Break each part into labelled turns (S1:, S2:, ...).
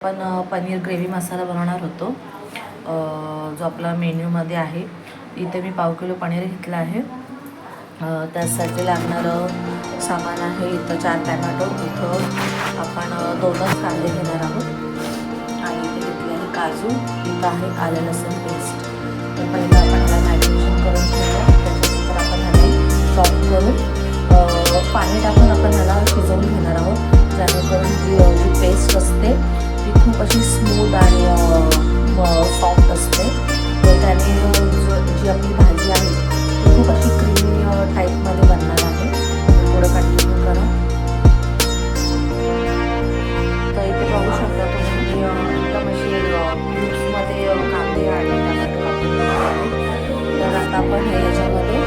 S1: पण पनीर ग्रेव्ही मसाला बनवणार होतो, जो आपला मेन्यूमध्ये आहे. इथे मी 1/2 किलो पनीर घेतलं आहे. त्यासाठी लागणारं सामान आहे इथं 4 टॅमॅटो, इथं आपण 2च कांदे घेणार आहोत आणि इथे घेतले आहे काजू, इथं आहे आलं लसूण पेस्ट. तर पहिलं आपण ह्याला मॅरिनेशन करून ठेवूया. त्याच्यानंतर आपण ह्याला चॉप करून पाणी टाकून आपण ह्याला शिजवून घेणार आहोत, जेणेकरून जी पेस्ट असते ती खूप अशी स्मूथ आणि सॉफ्ट असते. तर त्याने जी आपली भाजी आहे ती खूप अशी क्रीमी टाईपमध्ये बनणार आहे. थोडं कंटिन्यू करा. तर इथे बघू शकता तुम्ही एकदम अशी क्यूब्समध्ये कांदे आणि टमाटर कापून आहे. तर आता आपण हे याच्यामध्ये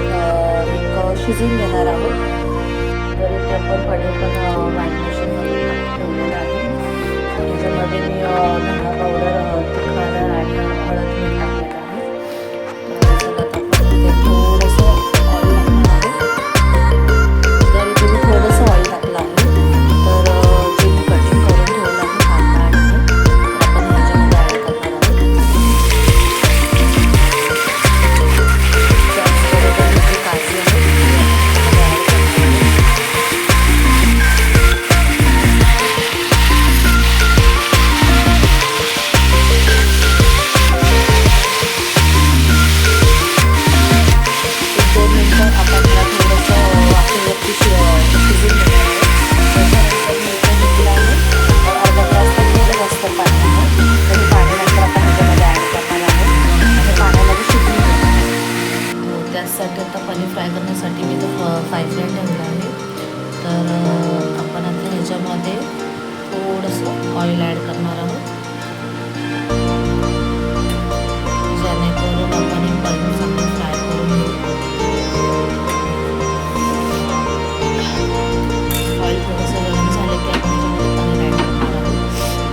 S1: एक शिजवून घेणार आहोत. तर इथे आपण पनीर पण मॅरिनेशनमध्ये ठेवलेलं आहे. त्याच्यामध्ये मी धना पावडर, तिखट आणि हळद मीठ टाकलेलं आहे. तर आता आपण इथे थोडंसं ऑइल टाकणार आहे. तर इथे मी थोडंसं ऑइल टाकलं आहे. तर जे मी कटिंग करून ठेवलं आहे कांदा आणि आपण ह्याच्यामध्ये ॲड करणार आहोत. त्याचबरोबर जी काजू आहे त्यासाठी आता पनीर फ्राय करण्यासाठी मी तो फ्राय पॅन ठेवला आहे. तर आपण आता ह्याच्यामध्ये थोडंसं ऑइल ॲड करणार आहोत, जेणेकरून आपण हे पनीर चांगलं फ्राय करून घेऊ. ऑइल थोडंसं गरम झालं की आपण ह्याच्यामध्ये पनीर ॲड करणार आहोत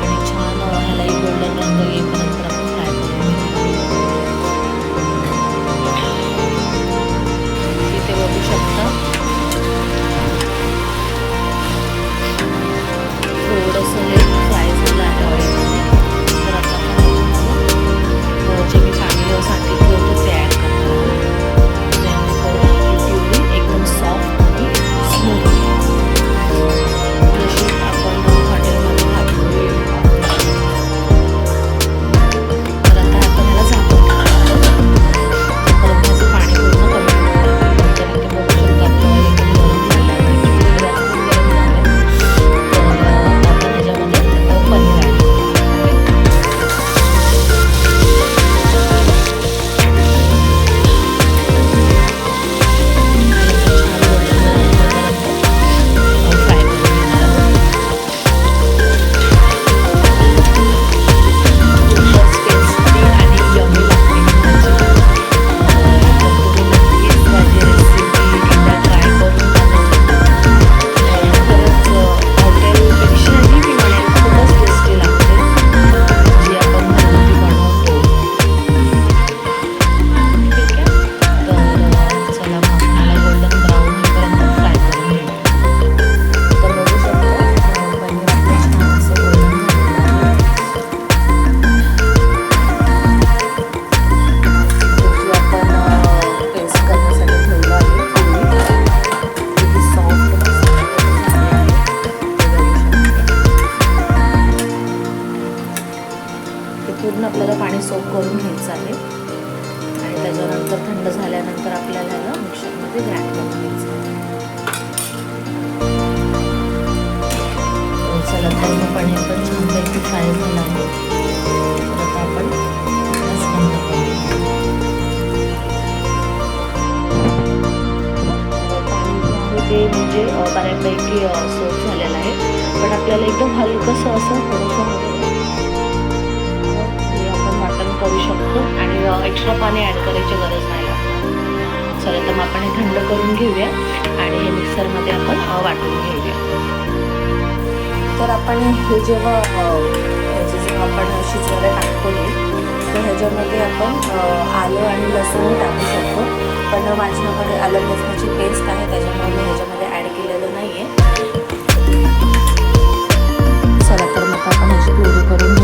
S1: आणि छान ह्यालाही गोल्डन रंग येईपर्यंत आपण फ्राय करून घेऊ. इथे बघू शकता थोडंसं हे फ्राय झालं आहे ऑइलमध्ये. तर आता आपण ह्याच्यामध्ये जे मी पाणी सांगितलं होतं ते ॲड करणार आहोत, जेणेकरून आपली प्युरी एकदम सॉफ्ट आणि स्मूथ जशी आपण हॉटेलमध्ये खातो. तर आता आपण ह्याला झाकून टाकणार आहोत. परत ह्याचं पाणी पूर्ण कमी होणार. तर इथे बघू शकता आपलं ऑइल एकदम गरम झालं आहे, प्युरी जास्त गरम झालं आहे. तर आपण ह्याच्यामध्ये पनीर ॲड करणार. पूर्ण आपल्याला पाणी सोक करून घ्यायचं आहे आणि त्याच्यानंतर थंड झाल्यानंतर आपल्याला ह्याला मिक्सरमध्ये ग्राइंड करून घ्यायचं आहे. चला तर मग पनीर पण छानपैकी फ्राय झालं आहे. तर आता आपण गॅस बंद करूया. पाणी जे आहे ते म्हणजे बऱ्यापैकी सोक झालेलं आहे, पण आपल्याला एकदम हलकंसं असं थोडंसं करू शकतो आणि एक्स्ट्रा पाणी ॲड करायची गरज नाही लागणार. चला तर मग आपण हे थंड करून घेऊया आणि हे मिक्सरमध्ये आपण वाटून घेऊया. तर आपण हे जेव्हा आपण शिजवायला टाकतो तर ह्याच्यामध्ये आपण आलं आणि लसूण टाकू शकतो, पण माझ्याकडे आलं लसणाची पेस्ट आहे त्याच्यामुळे मी ह्याच्यामध्ये ॲड केलेलं नाही आहे. चला तर मग आपण ह्याची प्युरी करून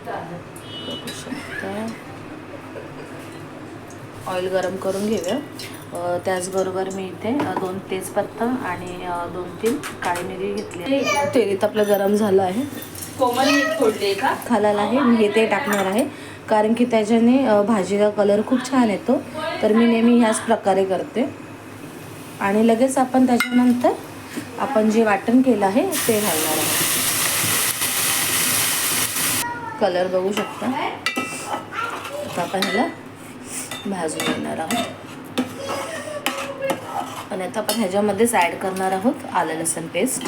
S1: बघू शकता. ऑइल गरम करून घेऊया. त्याचबरोबर मी इथे 2 तेजपत्ता आणि 2-3 काळी मिरी घेतली. तेल इथं आपलं गरम झालं आहे.
S2: कोमल मीठ फोडले का
S1: खालाला आहे. मी हे ते टाकणार आहे कारण की त्याच्याने भाजीला कलर खूप छान येतो. तर मी नेहमी ह्याच प्रकारे करते. आणि लगेच आपण त्याच्यानंतर आपण जे वाटण केलं आहे ते घालणार आहोत. कलर बघू शकता. आता आपण ह्याला भाजून घेणार आहोत. आणि आता आपण ह्याच्यामध्येच ॲड करणार आहोत आलं लसूण पेस्ट,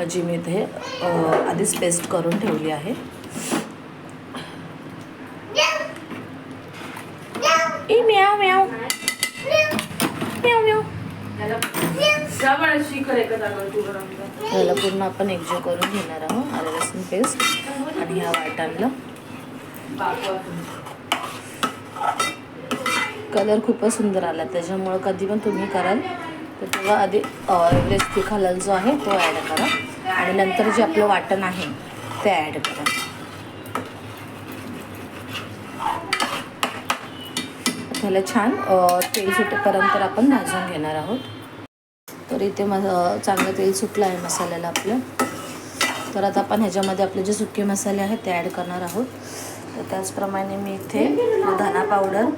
S1: जी मी इथे आधीच पेस्ट करून ठेवली आहे. म्याव म्याव म्याव म्याव. याला पूर्ण आपण एकजीव करून घेणार आहोत आलं लसूण पेस्ट आणि ह्या वाटणला. कलर खूपच सुंदर आला. त्याच्यामुळं कधी पण तुम्ही कराल तर तेव्हा आधी एव्हरेस्ट तिखा जो आहे तो ॲड करा आणि नंतर जे आपलं वाटण आहे ते ॲड करा. त्याला छान तेल सुटेपर्यंत आपण भाजून घेणार आहोत. तर इथे चांगलं तेल सुटलं आहे मसाल्याला आपलं. तर आता आपण ह्याच्यामध्ये आपले जे सुके मसाले आहेत ते ॲड करणार आहोत. तर त्याचप्रमाणे मी इथे धना पावडर,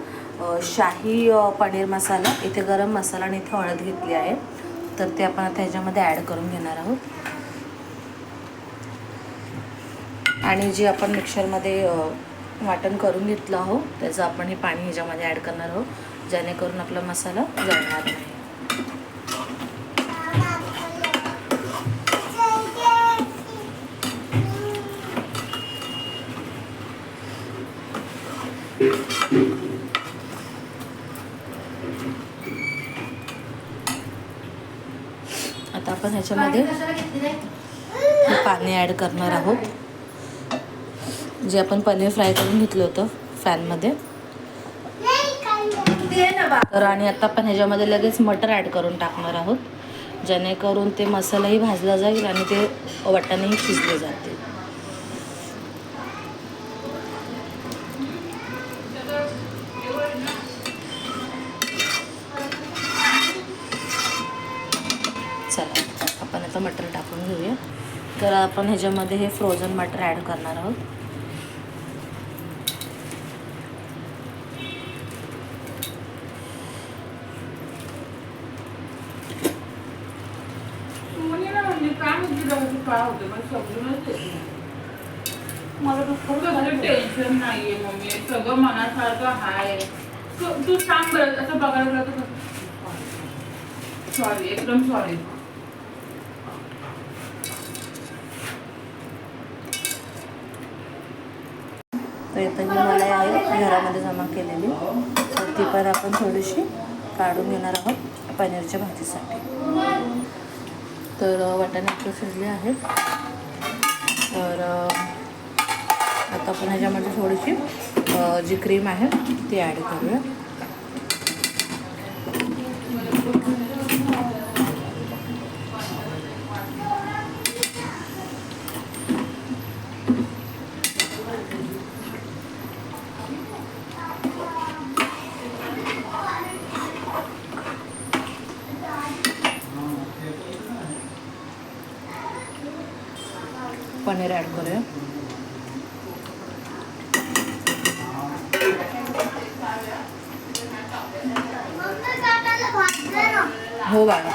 S1: शाही पनीर मसाला, इथे गरम मसाला आणि इथे हळद घेतली आहे. तर ते आपण आता ह्याच्यामध्ये ॲड करून घेणार आहोत. आणि जे आपण मिक्सरमध्ये वाटण करून घेतलं आहोत त्याचं आपण हे पाणी ह्याच्यामध्ये ॲड करणार आहोत, जेणेकरून आपला मसाला जळणार नाही. आता आपण ह्याच्यामध्ये पाणी ॲड करणार आहोत, जे आपण पनीर फ्राय करून घेतलं होतं पॅनमध्ये. तर आणि आता आपण ह्याच्यामध्ये लगेच मटर ॲड करून टाकणार आहोत, जेणेकरून ते मसालाही भाजला जाईल आणि ते वाटाणेही शिजले जातील. चला आपण आता मटर टाकून घेऊया. तर आपण ह्याच्यामध्ये हे फ्रोझन मटर ॲड करणार आहोत.
S2: मला टेन्शन नाहीये मम्मी, सगळं मनासारखं हाय. तू सांग बरं, असं बघायला गेलं तर सॉरी, एकदम सॉरी.
S1: तर इथं मी मलाई आहे घरामध्ये जमा केलेली, तर ती पण आपण थोडीशी काढून घेणार आहोत पनीरच्या भाजीसाठी. तर वाटाणे आपले शिजले आहेत. तर आता आपण ह्याच्यामध्ये थोडीशी जी क्रीम आहे ती ॲड करूया. पनीर ॲड करूया. हो बाळा.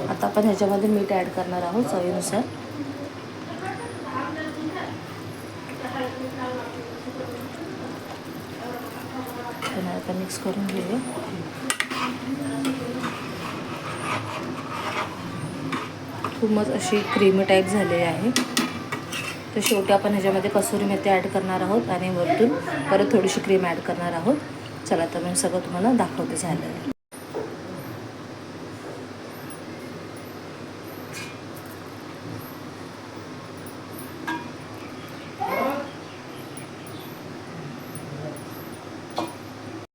S1: आता आपण ह्याच्यामध्ये मीठ ॲड करणार आहोत चवीनुसार. आता मिक्स करून घेऊया. खूपच अशी क्रीमी टाईप झालेली आहे. तर शेवटी आपण ह्याच्यामध्ये कसुरी मेथी ॲड करणार आहोत आणि वरतून परत थोडीशी क्रीम ॲड करणार आहोत. चला तर मी सगळं तुम्हाला दाखवते झालं.